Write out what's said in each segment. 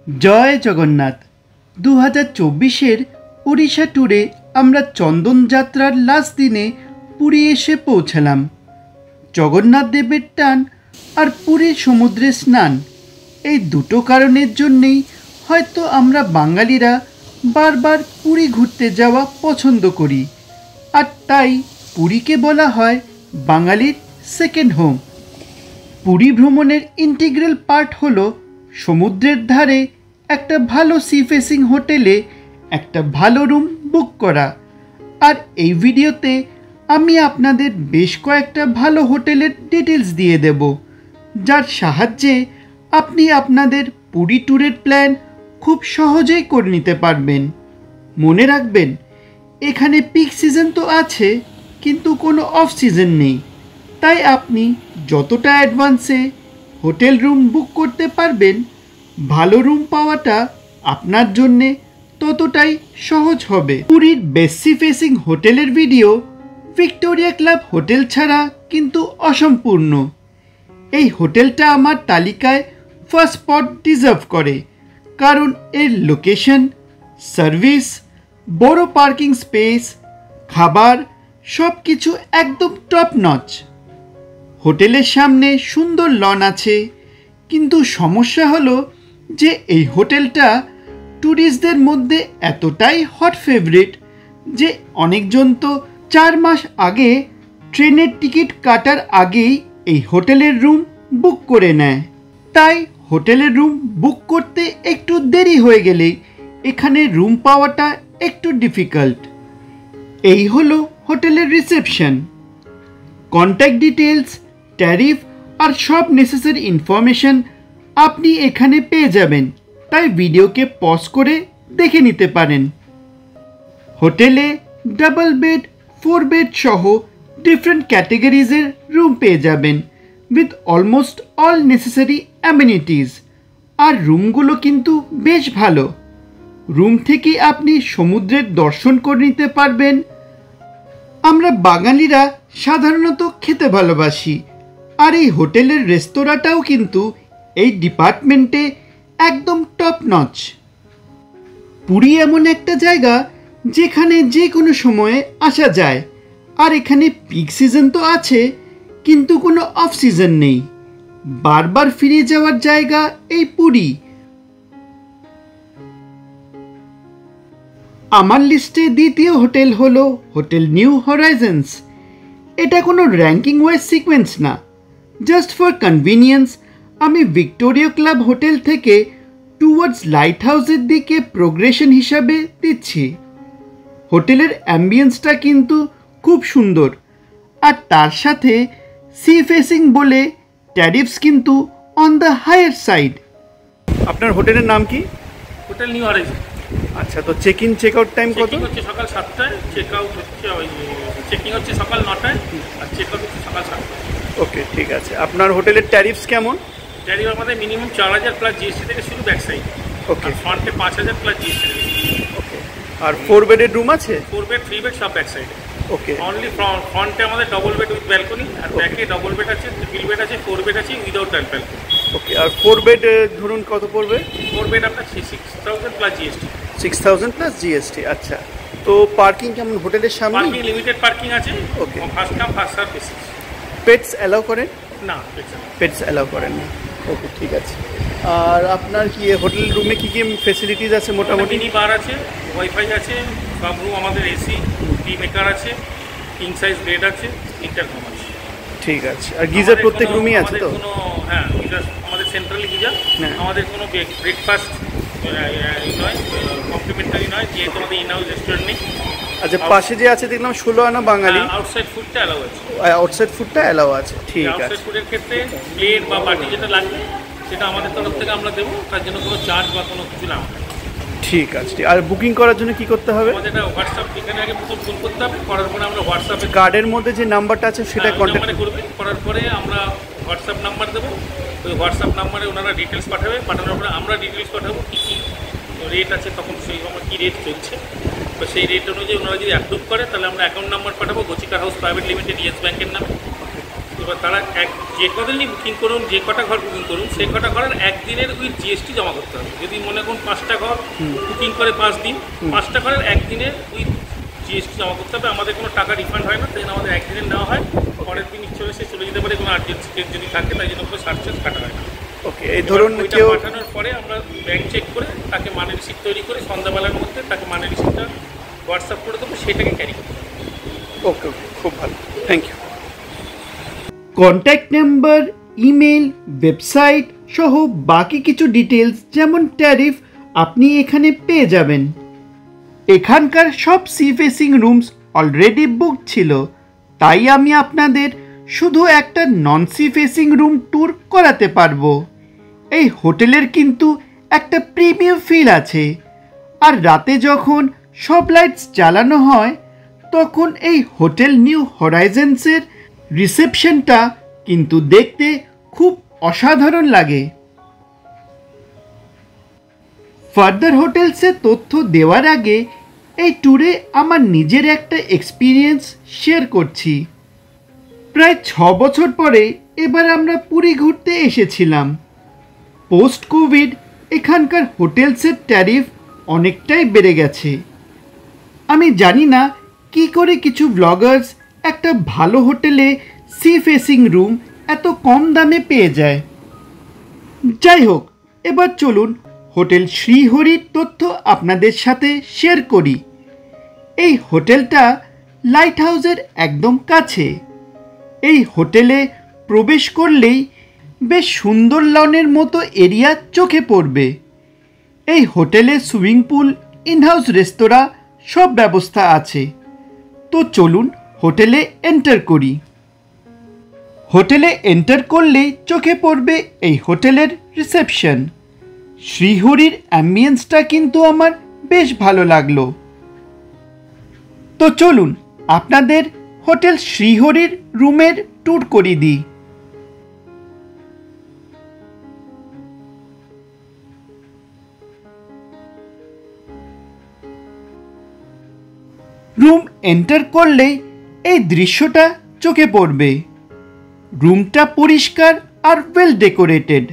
जय जगन्नाथ 2024 उड़ीसा टूरे आमरा चंदन यात्रार लास्ट दिने पुरी एसे पौंछालाम। जगन्नाथ देवेर टान और पुरी समुद्रे स्नान এই দুটো কারণের জন্যই হয়তো আমরা বাঙালিরা বারবার পুরী ঘুরতে যাওয়া পছন্দ করি, আর তাই পুরীকে বলা হয় বাঙালির সেকেন্ড হোম। পুরী ভ্রমণের ইন্টিগ্রাল পার্ট হলো সমুদ্রের ধারে একটা ভালো সি ফেসিং হোটেলে একটা ভালো রুম বুক করা। আর এই ভিডিওতে আমি আপনাদের বেশ কয়েকটা ভালো হোটেলের ডিটেলস দিয়ে দেব, যার সাহায্যে আপনি আপনাদের পুরী ট্যুরের প্ল্যান খুব সহজেই করে নিতে পারবেন। মনে রাখবেন, এখানে পিক সিজন তো আছে কিন্তু কোনো অফ সিজন নেই, তাই আপনি যতটা অ্যাডভান্সে হোটেল রুম বুক করতে পারবেন, ভালো রুম পাওয়াটা আপনার জন্যে ততটাই সহজ হবে। পুরীর বেস্ট সি ফেসিং হোটেলের ভিডিও ভিক্টোরিয়া ক্লাব হোটেল ছাড়া কিন্তু অসম্পূর্ণ। এই হোটেলটা আমার তালিকায় ফার্স্ট স্পট ডিজার্ভ করে, কারণ এর লোকেশন, সার্ভিস, বড় পার্কিং স্পেস, খাবার সব কিছু একদম টপ নচ। হোটেলের সামনে সুন্দর লন আছে, কিন্তু সমস্যা হলো যে এই হোটেলটা ট্যুরিস্টদের মধ্যে এতটাই হট ফেভারিট যে অনেকজন তো 4 মাস আগে ট্রেনের টিকিট কাটার আগেই এই হোটেলের রুম বুক করে নেয়। তাই হোটেলের রুম বুক করতে একটু দেরি হয়ে গেলেই এখানে রুম পাওয়াটা একটু ডিফিকাল্ট। এই হলো হোটেলের রিসেপশন। কন্ট্যাক্ট ডিটেলস, ট্যারিফ আর সব নেসেসারি ইনফরমেশন আপনি এখানে পেয়ে যাবেন, তাই ভিডিওকে পজ করে দেখে নিতে পারেন। হোটেলে ডাবল বেড, 4 বেড সহ ডিফারেন্ট ক্যাটেগরিজের রুম পেয়ে যাবেন with almost all necessary amenities. আর রুমগুলো কিন্তু বেশ ভালো। রুম থেকে আপনি সমুদ্রের দর্শন করে নিতে পারবেন। আমরা বাঙালিরা সাধারণত খেতে ভালোবাসি, আর এই হোটেলের রেস্তোরাঁটাও কিন্তু এই ডিপার্টমেন্টে একদম টপ নচ। পুরী এমন একটা জায়গা যেখানে যে কোনো সময়ে আসা যায়, আর এখানে পিক সিজন তো আছে কিন্তু কোনো অফ সিজন নেই। বারবার ফিরে যাওয়ার জায়গা এই পুরী। আমার লিস্টে দ্বিতীয় হোটেল হলো হোটেল নিউ হরাইজন্স। এটা কোনো র্যাঙ্কিং ওয়াইজ সিকোয়েন্স না, জাস্ট ফর কনভিনিয়েন্স আমি ভিক্টোরিয়া ক্লাব হোটেল থেকে টুয়ার্ডস লাইট হাউসের দিকে প্রোগ্রেশন হিসাবে দিচ্ছি। হোটেলের অ্যাম্বিয়েন্সটা কিন্তু খুব সুন্দর, আর তার সাথে সি ফেসিং বলে ট্যারিফস কিন্তু অন দ্য হায়ার সাইড। আপনার হোটেলের নাম কি? Hotel new horizon. আচ্ছা, তো check in check out time কত? হচ্ছে সকাল 7টায়, চেক আউট হচ্ছে চেকিং হচ্ছে সকাল 9টায়, আর চেক আউট হচ্ছে সকাল 7টায়। ওকে, ঠিক আছে। আপনার হোটেলের ট্যারিফস কেমন? ট্যারিফ আমাদের মিনিমাম 4000 প্লাস জিএসটি থেকে শুরু, ব্যাক সাইড। ওকে, ফ্রন্টে 5000 প্লাস জিএসটি। ওকে। আর 4 বেডের রুম আছে? 4 বেড, 3 বেড সব ব্যাক সাইডে। ওকে। অনলি ফ্রন্টে আমাদের ডবল বেড উইথ ব্যালকনি, আর ব্যাকে ডবল বেড আছে, ট্রিপল বেড আছে, 4 বেড আছে উইদাউট ব্যালকনি। ওকে। আর 4 বেড ধরুন কত পড়বে? 4 বেড আপনার 6000 প্লাস জিএসটি। 6000 plus GST. আচ্ছা, তো পার্কিং কেমন হোটেলের সামনে? পার্কিং লিমিটেড পার্কিং আছে। Okay. First come first serve basis. Pets allow করেন? না, পেটস অ্যালাউ করেন না। ওকে, ঠিক আছে। আর আপনার কি হোটেল রুমে কি কি ফেসিলিটিস আছে মোটামুটি? মিনি বার আছে, ওয়াইফাই আছে, সব রুম আমাদের এসি, টি মেকার আছে, কিং সাইজ বেড আছে, ইন্টারকম আছে। ঠিক আছে। আর গিজার প্রত্যেক রুমই আছে তো? হ্যাঁ, গিজার আমাদের সেন্ট্রালি গিজার। আমাদের কোনো ব্রেকফাস্ট নয়, কমপ্লিমেন্টারি নয়, যেহেতু আমাদের ইন হাউস রেস্টুরেন্ট নেই। আচ্ছা, পাশে যে আছে দেখলাম 16 আনা বাঙালি, আউটসাইড ফুডটা অ্যালাউ আছে। আউটসাইড ফুডটা অ্যালাউ আছে, ঠিক আছে। আউটসাইড ফুডের ক্ষেত্রে প্লেট বা বাটি যেটা লাগবে সেটা আমাদের তরফ থেকে আমরা দেবো, তার জন্য কোনো চার্জ বা কোনো কিছু না। ঠিক আছে। আর বুকিং করার জন্য কি করতে হবে? আমাদের হোয়াটসঅ্যাপ, এখানে আগে ফোন করতে হবে, করার পরে আমরা হোয়াটসঅ্যাপে কার্ডের মধ্যে যে নাম্বারটা আছে সেটা কন্ট্যাক্ট করবে। করার পরে আমরা হোয়াটসঅ্যাপ নাম্বার দেবো, ওই হোয়াটসঅ্যাপ নাম্বারে ওনারা ডিটেলস পাঠাবে। পাঠানোর পরে আমরা ডিটেলস পাঠাবো কী কী রেট আছে, তখন সেই আমার কী রেট চলছে, তো সেই রেট অনুযায়ী ওনারা যদি অ্যাপ্রুভ করে তাহলে আমরা অ্যাকাউন্ট নাম্বার পাঠাবো গচিকার হাউস প্রাইভেট লিমিটেড ইয়েস ব্যাংকের নামে। এবার তারা যে কদিনই বুকিং করুন, যে কটা ঘর বুকিং করুন, সেই কটা ঘরের 1 একদিনের উইথ জিএসটি জমা করতে হবে। যদি মনে করুন 5টা ঘর বুকিং করে 5 দিন, 5টা ঘরের একদিনের উইথ জিএসটি জমা করতে হবে। আমাদের কোনো টাকা রিফান্ড হয় না, তাই জন্য আমাদের একদিনের নেওয়া হয়। পরের দিন ইচ্ছে হলে সে চলে যেতে পারে, কোনো আর্জেন্সি কেস যদি থাকে, তাই জন্য কোনো চার্জ কাটা হয় না। ওকে, এই ধরুন কেউ পাঠানোর পরে আমরা ব্যাংক চেক করে তাকে মানি রিসিপ্ট তৈরি করে সন্ধ্যাবেলার মধ্যে তাকে মানি রিসিপ্টটা হোয়াটসঅ্যাপ করে দেবো, সেটাকে ক্যারি করতে হবে। ওকে ওকে, খুব ভালো, thank you. Contact number, email, website সহ বাকি কিছু ডিটেলস যেমন ট্যারিফ আপনি এখানে পেয়ে যাবেন। এখানকার সব sea facing rooms already book ছিল, তাই আমি আপনাদের শুধু একটা নন সি ফেসিং রুম ট্যুর করাতে পারবো। এই হোটেলের কিন্তু একটা প্রিমিয়াম ফিল আছে, আর রাতে যখন সব লাইটস জ্বালানো হয় তখন এই হোটেল নিউ হরাইজেন্সের রিসেপশনটা কিন্তু দেখতে খুব অসাধারণ লাগে। ফার্দার হোটেলসের তথ্য দেওয়ার আগে এই ট্যুরে আমার নিজের একটা এক্সপিরিয়েন্স শেয়ার করছি। প্রায় 6 বছর পরে এবার আমরা পুরী ঘুরতে এসেছিলাম। পোস্ট কোভিড এখানকার হোটেলসের ট্যারিফ অনেকটাই বেড়ে গেছে। আমি জানি না কি করে কিছু ব্লগার্স একটা ভালো হোটেলে সি ফেসিং রুম এত কম দামে পেয়ে যায়। যাই হোক, এবার চলুন হোটেল শ্রীহরির তথ্য আপনাদের সাথে শেয়ার করি। এই হোটেলটা লাইট হাউসের একদম কাছে। এই হোটেলে প্রবেশ করলেই বেশ সুন্দর লনের মতো এরিয়া চোখে পড়বে। এই হোটেলে সুইমিং পুল, ইনহাউস রেস্তোরাঁ সব ব্যবস্থা আছে। তো চলুন হোটেলে এন্টার করি। হোটেলে এন্টার করলেই চোখে পড়বে এই হোটেলের রিসেপশন। শ্রীহরির অ্যাম্বিয়েন্সটা কিন্তু আমার বেশ ভালো লাগলো। তো চলুন আপনাদের হোটেল শ্রীহরির রুমের ট্যুর করিয়ে দিই। রুম এন্টার করলেই এই দৃশ্যটা চোখে পড়বে। রুমটা পরিষ্কার আর ওয়েল ডেকোরেটেড।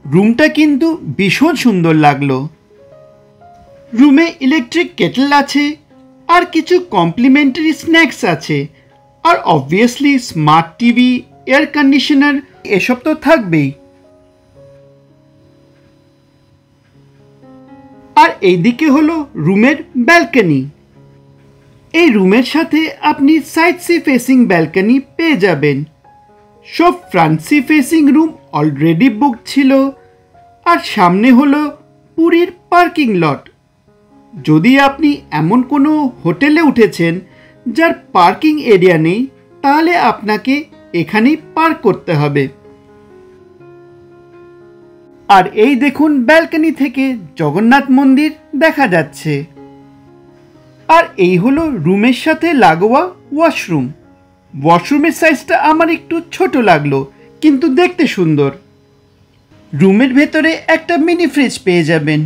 রুমটা কিন্তু ভীষণ সুন্দর লাগলো। রুমে ইলেকট্রিক কেটল আছে, আর কিছু কমপ্লিমেন্টারি স্ন্যাক্স আছে, আর obviously smart TV, air conditioner এসব তো থাকবেই। আর এইদিকে হলো রুমের ব্যালকনি। এই রুমের সাথে আপনি সাইড সি ফেসিং ব্যালকনি পেয়ে যাবেন। সব front sea facing room already book ছিল, আর সামনে হলো পুরীর পার্কিং লট। যদি আপনি এমন কোনো হোটেলে উঠেছেন যার পার্কিং এরিয়া নেই, তাহলে আপনাকে এখানেই পার্ক করতে হবে। আর এই দেখুন ব্যালকনি থেকে জগন্নাথ মন্দির দেখা যাচ্ছে। আর এই হলো রুমের সাথে লাগোয়া ওয়াশরুম। ওয়াশরুমের সাইজটা আমার একটু ছোট লাগলো, কিন্তু দেখতে সুন্দর। রুমের ভেতরে একটা মিনি ফ্রিজ পেয়ে যাবেন।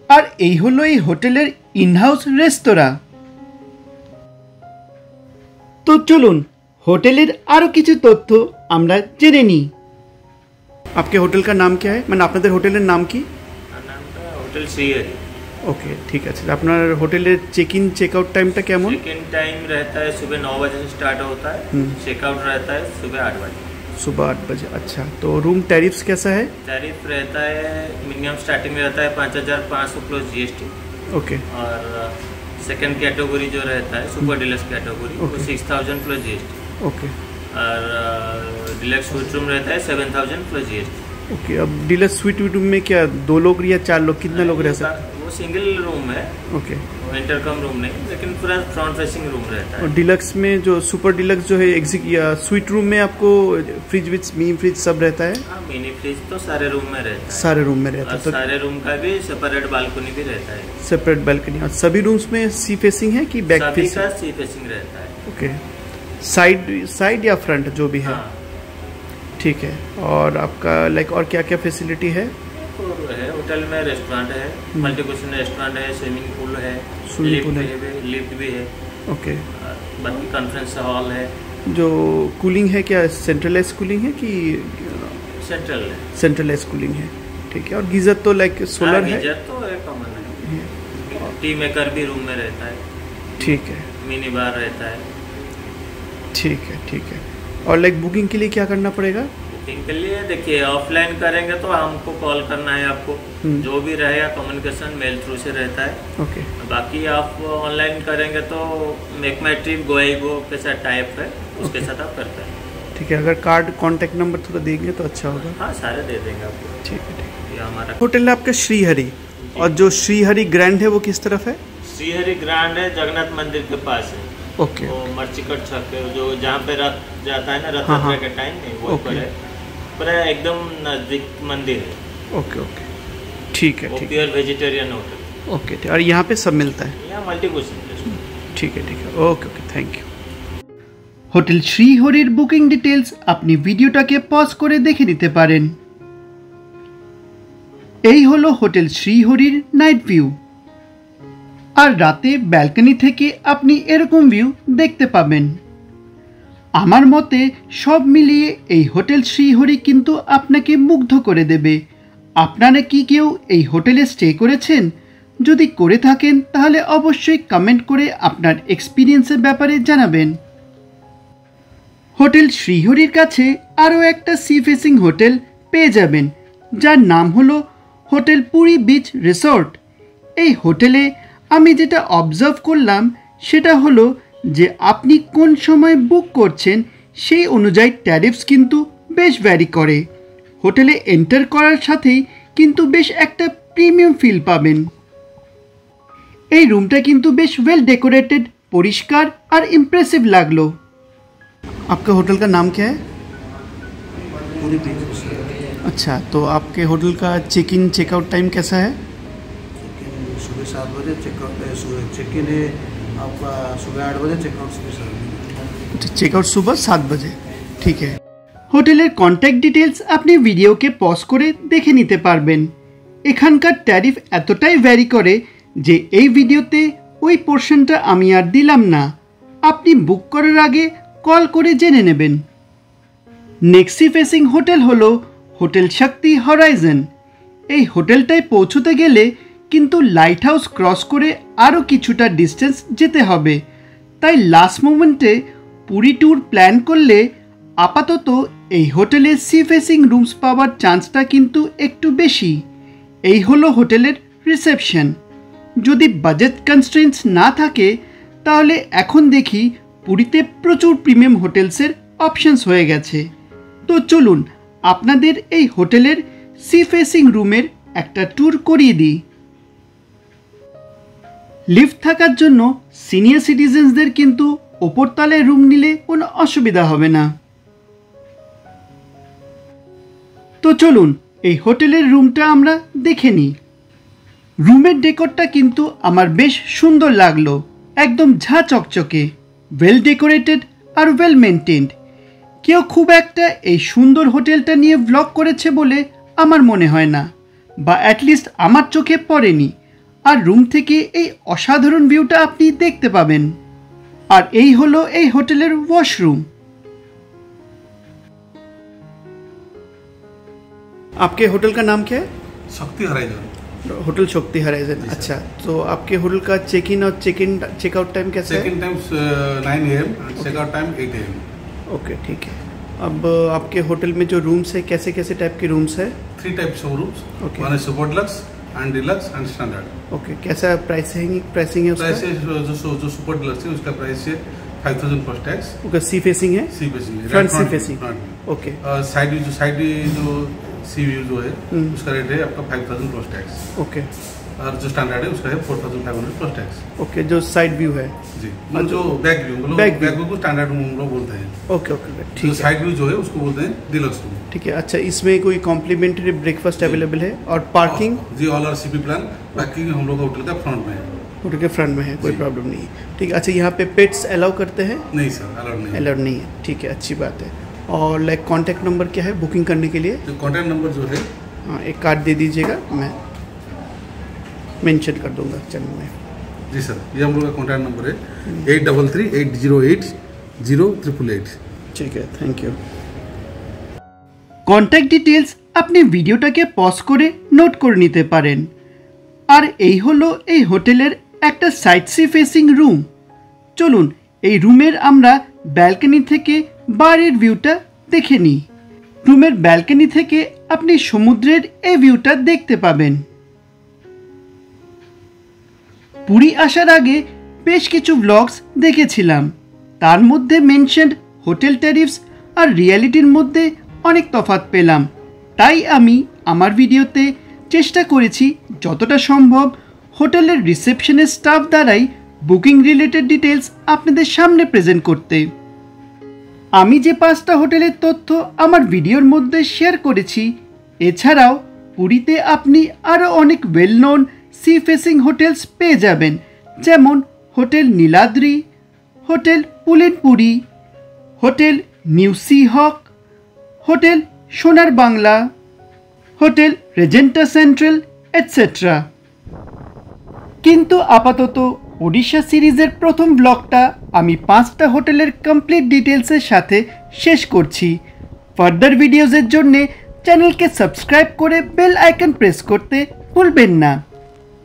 আর এই হলো এই হোটেলের ইনহাউস রেস্তোরাঁ। তো চলুন হোটেলের আরও কিছু তথ্য আমরা জেনে নিই। आपके होटल का नाम क्या है, মানে আপনাদের হোটেলের নাম কি? নামটা হোটেল শ্রীহরি। ओके, ठीक है। আপনার হোটেলের চেক इन चेकआउट टाइमটা কেমন? चेक इन टाइम रहता है सुबह 9 बजे से स्टार्ट होता है, चेकआउट रहता है सुबह 8 बजे। सुबह 8 बजे। अच्छा, तो रूम टैरिफ्स कैसा है? टैरिफ रहता है मिनिमम स्टार्टिंग में रहता है 5,500 प्लस जीएसटी। ओके। और सेकंड कैटेगरी जो रहता है सुपर डिलक्स कैटेगरी वो 6,000 प्लस जीएसटी। ओके। और डिलक्स स्वीट रूम रहता है 7,000 प्लस जीएसटी। ओके, अब डीलक्स स्वीट रूम में क्या 2 लोग या 4 लोग, कितना लोग रह सकते? वो सिंगल रूम है। ओके। इंटरकम रूम नहीं, लेकिन पूरा फ्रंट फेसिंग रूम रहता है। और डिलक्स में जो सुपर डिलक्स जो है या स्वीट रूम में आपको फ्रिज विथ मिनी फ्रिज सब रहता है? हाँ, मिनी फ्रिज तो सारे रूम में रहता है। सारे रूम में रहता है। तो सारे रूम का भी सेपरेट बालकनी भी रहता है। Separate balcony. और सभी रूम्स में सी फेसिंग है कि बैक फेसिंग? सभी का सी फेसिंग रहता है। ओके, साइड या फ्रंट जो भी है। हाँ। ठीक है। और आपका लाइक और क्या क्या फैसिलिटी है? होटल में रेस्टोरेंट है, मल्टी क्वेश्चन रेस्टोरेंट है, स्विमिंग पूल है, लिफ्ट भी है। ओके। बाकी कॉन्फ्रेंस हॉल है। जो कूलिंग है क्या सेंट्रलाइज कूलिंग है कि सेंट्रल है। सेंट्रल एयर कूलिंग है, ठीक है। और गीजर तो लाइक सोलर है? गीजर तो कॉमन है। टी मेकर भी रूम में रहता है, ठीक है। मिनी बार रहता है, ठीक है, ठीक है। और लाइक बुकिंग के लिए क्या करना पड़ेगा? बुकिंग के लिए देखिए ऑफलाइन करेंगे तो हमको कॉल करना है आपको, जो भी रहेगा कम्युनिकेशन मेल थ्रू से रहता है। ओके। बाकी आप ऑनलाइन करेंगे तो मेक माई ट्रिप गोइगो के साथ टाइप है, उसके साथ आप करते हैं। ठीक है, अगर कार्ड कांटेक्ट नंबर थोड़ा देंगे तो अच्छा होगा। हाँ, सारे दे देंगे आपको। ठीक है, ठीक है। ये हमारा होटल है आपका श्रीहरि, और जो श्रीहरि ग्रैंड है वो किस तरफ है? श्रीहरि ग्रांड है, जगन्नाथ मंदिर के पास है। ओके। वो मर्चिकट छक है, जो जहाँ पे रथ जाता है ना, रथ हाँ, यात्रा के टाइम में वो ओके। पर है एकदम नजदीक मंदिर है। ओके, ओके, ठीक है, वो ठीक है। Pure vegetarian hotel. ओके, ठीक। और यहाँ पे सब मिलता है? यहाँ मल्टी क्वेश्चन। ठीक है, ठीक है। Okay, okay, thank you. Hotel শ্রীহরির বুকিং ডিটেলস আপনি ভিডিওটাকে পজ করে দেখে নিতে পারেন। এই হলো হোটেল শ্রীহরির নাইট ভিউ, আর রাতে ব্যালকনি থেকে আপনি এরকম ভিউ দেখতে পাবেন। আমার মতে সব মিলিয়ে এই হোটেল শ্রীহরি কিন্তু আপনাকে মুগ্ধ করে দেবে। আপনারা কি কেউ এই হোটেলে স্টে করেছেন? যদি করে থাকেন তাহলে অবশ্যই কমেন্ট করে আপনার এক্সপিরিয়েন্সের ব্যাপারে জানাবেন। হোটেল শ্রীহরির কাছে আরও একটা সি ফেসিং হোটেল পেয়ে যাবেন, যার নাম হলো হোটেল পুরী বিচ রিসর্ট। এই হোটেলে আমি যেটা অবজার্ভ করলাম সেটা হলো যে আপনি কোন সময় বুক করছেন সেই অনুযায়ী ট্যারিফস কিন্তু বেশ ভ্যারি করে। হোটেলে এন্টার করার সাথেই কিন্তু বেশ একটা প্রিমিয়াম ফিল পাবেন। এই রুমটা কিন্তু বেশ ওয়েল ডেকোরেটেড, পরিষ্কার আর ইমপ্রেসিভ লাগলো। आपका होटल का नाम क्या है? पूरी बीच। अच्छा, तो आपके होटल का चेक इन चेकआउट टाइम कैसा है? सुबह 7 बजे चेक इन है आपका, सुबह 8 बजे चेकआउट सुबह 7 बजे। चेकआउट सुबह 7 बजे, ठीक है। হোটেলের কন্ট্যাক্ট ডিটেলস আপনি ভিডিওকে পজ করে দেখে নিতে পারবেন। এখানকার ট্যারিফ এতটাই ভ্যারি করে যে এই ভিডিওতে ওই পোর্শনটা আমি আর দিলাম না, আপনি বুক করার আগে কল করে জেনে নেবেন। নেক্সট সি ফেসিং হোটেল হলো হোটেল শক্তি হরাইজন। এই হোটেলটায় পৌঁছতে গেলে কিন্তু লাইট হাউস ক্রস করে আরও কিছুটা ডিস্টেন্স যেতে হবে, তাই লাস্ট মোমেন্টে পুরী ট্যুর প্ল্যান করলে আপাতত এই হোটেলে সি ফেসিং রুমস পাওয়ার চান্সটা কিন্তু একটু বেশি। এই হলো হোটেলের রিসেপশন। যদি বাজেট কনস্ট্রেন্টস না থাকে তাহলে এখন দেখি পুরীতে প্রচুর প্রিমিয়াম হোটেলসের অপশনস হয়ে গেছে। তো চলুন আপনাদের এই হোটেলের সি ফেসিং রুমের একটা ট্যুর করিয়ে দিই। লিফট থাকার জন্য সিনিয়র সিটিজেন্সদের কিন্তু ওপরতলায় রুম নিলে কোনো অসুবিধা হবে না। তো চলুন এই হোটেলের রুমটা আমরা দেখে নিই। রুমের ডেকোরটা কিন্তু আমার বেশ সুন্দর লাগলো, একদম ঝা চকচকে, well decorated are well maintained. কেউ খুব একটা এই সুন্দর হোটেলটা নিয়ে ব্লগ করেছে বলে আমার মনে হয় না, বা অ্যাটলিস্ট আমার চোখে পড়েনি। আর রুম থেকে এই অসাধারণ ভিউটা আপনি দেখতে পাবেন। আর এই হলো এই হোটেলের ওয়াশরুম। आपके होटल का नाम क्या है? शक्ति हराइजन। होटल शक्ति हराइजन। अच्छा, तो आपके होटल का चेक इन और चेकआउट टाइम कैसा है? Check in time 9 AM and checkout time 8 AM। Okay, ठीक है। अब आपके होटल में जो रूम्स है कैसे कैसे टाइप के रूम्स है? 3 types of rooms. Okay. One is super deluxe and deluxe and standard. Okay, कैसा प्राइसिंग है उसका? प्राइस जो सुपर डिलक्स है उसका प्राइस है 5000 plus tax. Okay, sea facing है? सी फेसिंग है, front sea facing. Okay. Side जो सी व्यू जो है उसका रेट है आपका 5000 प्लस टैक्स। ओके। और जो स्टैंडर्ड है उसका है 4500 प्लस टैक्स। ओके, जो साइड व्यू है जी, जो बैक व्यू बैक व्यू को स्टैंडर्ड रूम लोग बोलते हैं। ओके, ओके, जो ठीक है, साइड व्यू जो है उसको बोलते हैं डिलक्स रूम। ठीक है। अच्छा, इसमें कोई कॉम्प्लीमेंट्री ब्रेकफास्ट अवेलेबल है और पार्किंग? जी, ऑल आर सीपी प्लान। बाकी हम लोग होटल का फ्रंट में है, होटल के फ्रंट में है, कोई प्रॉब्लम नहीं है। ठीक है। अच्छा, यहाँ पे पेट्स अलाउ करते हैं? नहीं सर, अलाउड नहीं। अलाउड नहीं है, ठीक है, अच्छी बात है। और लाइक कॉन्टैक्ट नंबर क्या है बुकिंग करने के लिए? तो कॉन्टैक्ट नंबर जो है, हाँ, एक कार्ड दे दीजिएगा, मैं मेंशन कर दूंगा चैनल में। जी सर, ये हम लोग का कॉन्टैक्ट नंबर है 8338080888। ठीक है, थैंक यू। কন্ট্যাক্ট ডিটেলস আপনি ভিডিওটাকে পজ করে নোট করে নিতে পারেন। আর এই হলো এই হোটেলের একটা সাইট সি ফেসিং রুম। চলুন এই রুমের আমরা ব্যালকনি থেকে বাইরের ভিউটা দেখে নিই। রুমের ব্যালকনি থেকে আপনি সমুদ্রের এই ভিউটা দেখতে পাবেন। পুরী আসার আগে বেশ কিছু ব্লগস দেখেছিলাম, তার মধ্যে মেনশনড হোটেল ট্যারিফস আর রিয়ালিটির মধ্যে অনেক তফাৎ পেলাম। তাই আমি আমার ভিডিওতে চেষ্টা করেছি যতটা সম্ভব হোটেলের রিসেপশনের স্টাফ দ্বারাই বুকিং রিলেটেড ডিটেলস আপনাদের সামনে প্রেজেন্ট করতে। আমি যে 5টা হোটেলের তথ্য আমার ভিডিওর মধ্যে শেয়ার করেছি, এছাড়াও পুরীতে আপনি আরও অনেক well known sea facing hotels পেয়ে যাবেন, যেমন hotel Niladri, hotel Pulenpuri, hotel new sea hawk, hotel Sonar Bangla, hotel Regenta central etcetera. কিন্তু আপাতত ওড়িশা সিরিজের প্রথম ব্লগটা আমি 5টা হোটেলের কমপ্লিট ডিটেলসের সাথে শেষ করছি। ফার্দার ভিডিওজের জন্যে চ্যানেলকে সাবস্ক্রাইব করে বেল আইকন প্রেস করতে ভুলবেন না।